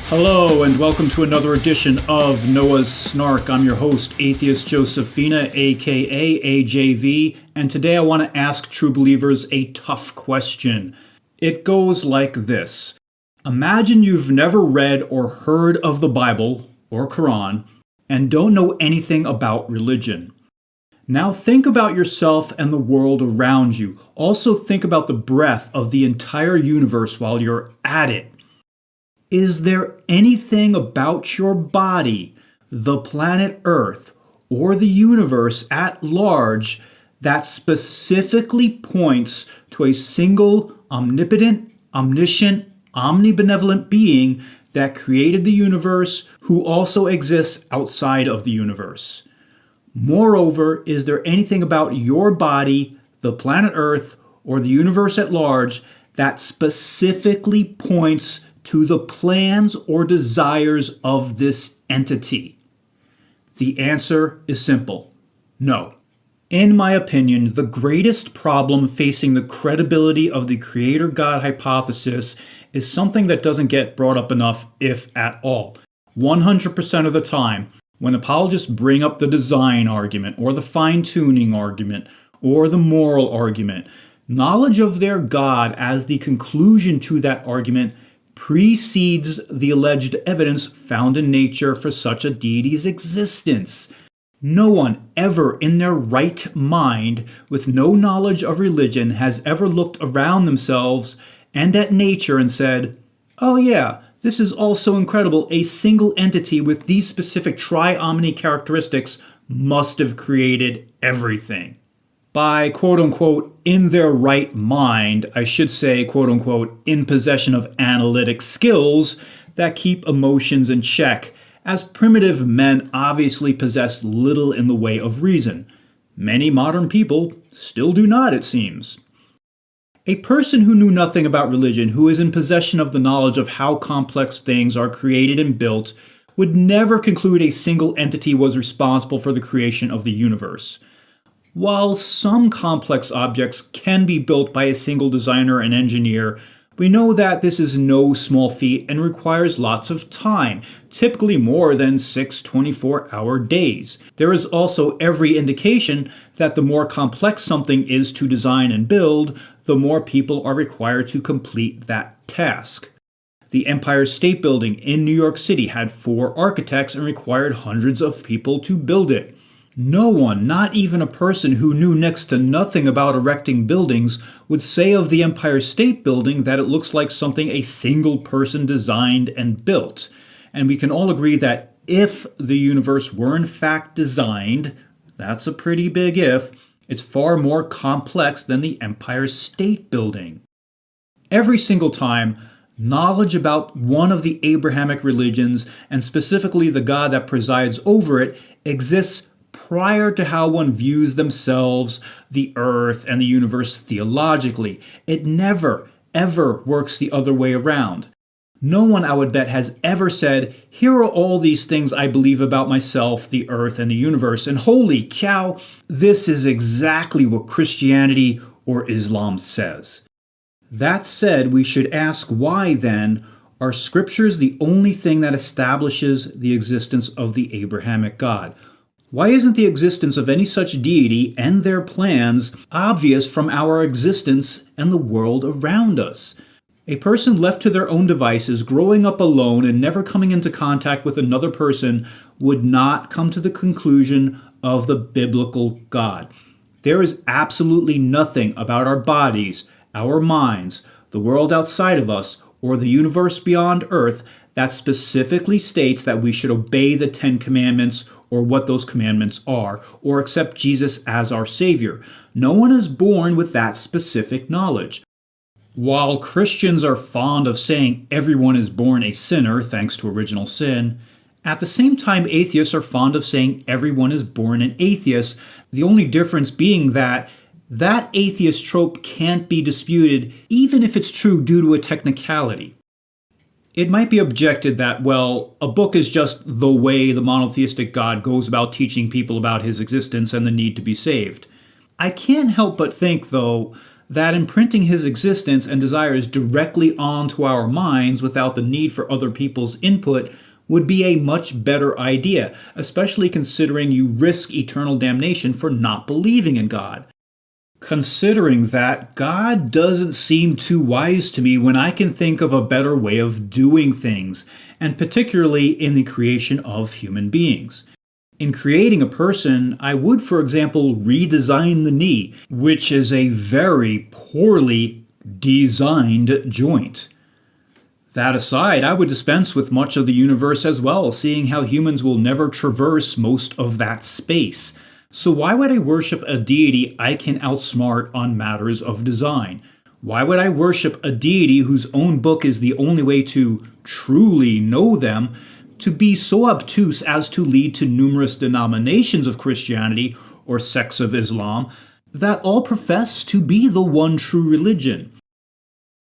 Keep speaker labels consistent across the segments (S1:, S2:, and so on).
S1: Hello and welcome to another edition of Noah's Snark. I'm your host, Atheist Josephina, aka AJV, and today I want to ask true believers a tough question. It goes like this. Imagine you've never read or heard of the Bible, or Qu'ran, and don't know anything about religion. Now think about yourself and the world around you. Also think about the breadth of the entire universe while you're at it. Is there anything about your body, the planet Earth, or the universe at large that specifically points to a single omnipotent, omniscient, omnibenevolent being that created the universe, who also exists outside of the universe? Moreover, is there anything about your body, the planet Earth, or the universe at large that specifically points to the plans or desires of this entity? The answer is simple: no. In my opinion, the greatest problem facing the credibility of the Creator God hypothesis is something that doesn't get brought up enough, if at all. 100% of the time, when apologists bring up the design argument, or the fine-tuning argument, or the moral argument, knowledge of their God as the conclusion to that argument precedes the alleged evidence found in nature for such a deity's existence. No one ever in their right mind, with no knowledge of religion, has ever looked around themselves and at nature and said, "Oh yeah, this is all so incredible, a single entity with these specific tri-omni characteristics must have created everything." By quote-unquote in their right mind, I should say quote-unquote in possession of analytic skills that keep emotions in check, as primitive men obviously possess little in the way of reason. Many modern people still do not, it seems. A person who knew nothing about religion, who is in possession of the knowledge of how complex things are created and built, would never conclude a single entity was responsible for the creation of the universe. While some complex objects can be built by a single designer and engineer, we know that this is no small feat and requires lots of time, typically more than 6 24-hour days. There is also every indication that the more complex something is to design and build, the more people are required to complete that task. The Empire State Building in New York City had 4 architects and required hundreds of people to build it. No one, not even a person who knew next to nothing about erecting buildings, would say of the Empire State Building that it looks like something a single person designed and built. And we can all agree that if the universe were in fact designed, that's a pretty big if, it's far more complex than the Empire State Building. Every single time, knowledge about one of the Abrahamic religions, and specifically the God that presides over it, exists prior to how one views themselves, the earth, and the universe theologically. It never, ever works the other way around. No one, I would bet, has ever said, "Here are all these things I believe about myself, the earth, and the universe, and holy cow, this is exactly what Christianity or Islam says." That said, we should ask why, then, are scriptures the only thing that establishes the existence of the Abrahamic God? Why isn't the existence of any such deity and their plans obvious from our existence and the world around us? A person left to their own devices, growing up alone and never coming into contact with another person, would not come to the conclusion of the biblical God. There is absolutely nothing about our bodies, our minds, the world outside of us, or the universe beyond Earth that specifically states that we should obey the 10 Commandments or what those commandments are, or accept Jesus as our Savior. No one is born with that specific knowledge. While Christians are fond of saying everyone is born a sinner thanks to original sin, at the same time atheists are fond of saying everyone is born an atheist, the only difference being that atheist trope can't be disputed even if it's true due to a technicality. It might be objected that, well, a book is just the way the monotheistic God goes about teaching people about his existence and the need to be saved. I can't help but think, though, that imprinting his existence and desires directly onto our minds without the need for other people's input would be a much better idea, especially considering you risk eternal damnation for not believing in God. Considering that, God doesn't seem too wise to me when I can think of a better way of doing things, and particularly in the creation of human beings. In creating a person, I would, for example, redesign the knee, which is a very poorly designed joint. That aside, I would dispense with much of the universe as well, seeing how humans will never traverse most of that space. So why would I worship a deity I can outsmart on matters of design? Why would I worship a deity whose own book is the only way to truly know them, to be so obtuse as to lead to numerous denominations of Christianity or sects of Islam that all profess to be the one true religion?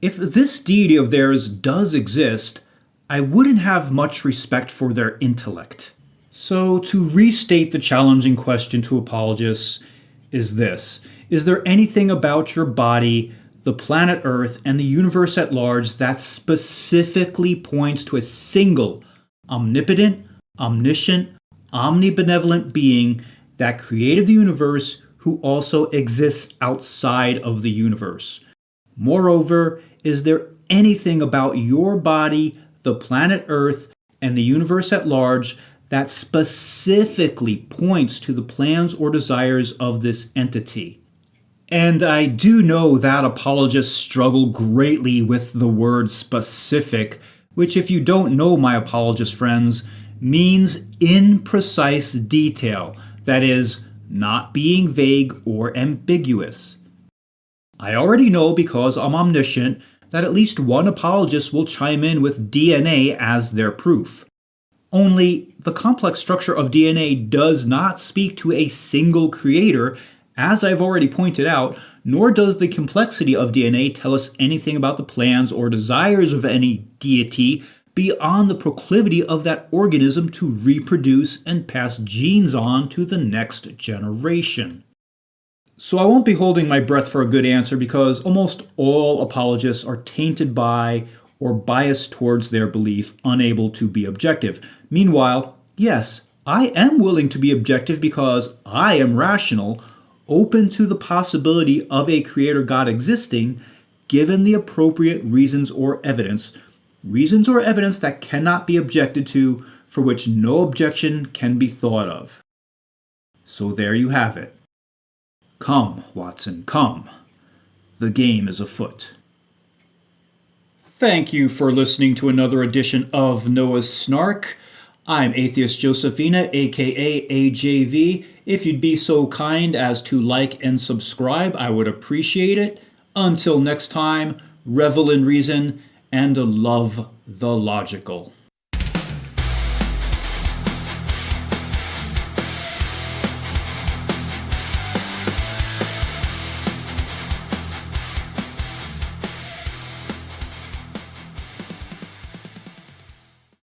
S1: If this deity of theirs does exist, I wouldn't have much respect for their intellect. So, to restate the challenging question to apologists is this: is there anything about your body, the planet Earth, and the universe at large that specifically points to a single, omnipotent, omniscient, omnibenevolent being that created the universe who also exists outside of the universe? Moreover, is there anything about your body, the planet Earth, and the universe at large that specifically points to the plans or desires of this entity? And I do know that apologists struggle greatly with the word specific, which, if you don't know, my apologist friends, means in precise detail, that is, not being vague or ambiguous. I already know, because I'm omniscient, that at least one apologist will chime in with DNA as their proof. Only the complex structure of DNA does not speak to a single creator, as I've already pointed out, nor does the complexity of DNA tell us anything about the plans or desires of any deity beyond the proclivity of that organism to reproduce and pass genes on to the next generation. So I won't be holding my breath for a good answer, because almost all apologists are tainted by or biased towards their belief, unable to be objective. Meanwhile, yes, I am willing to be objective because I am rational, open to the possibility of a creator God existing, given the appropriate reasons or evidence that cannot be objected to, for which no objection can be thought of. So there you have it. Come, Watson, come. The game is afoot. Thank you for listening to another edition of Noah's Snark. I'm Atheist Josephina, aka AJV. If you'd be so kind as to like and subscribe, I would appreciate it. Until next time, revel in reason and love the logical.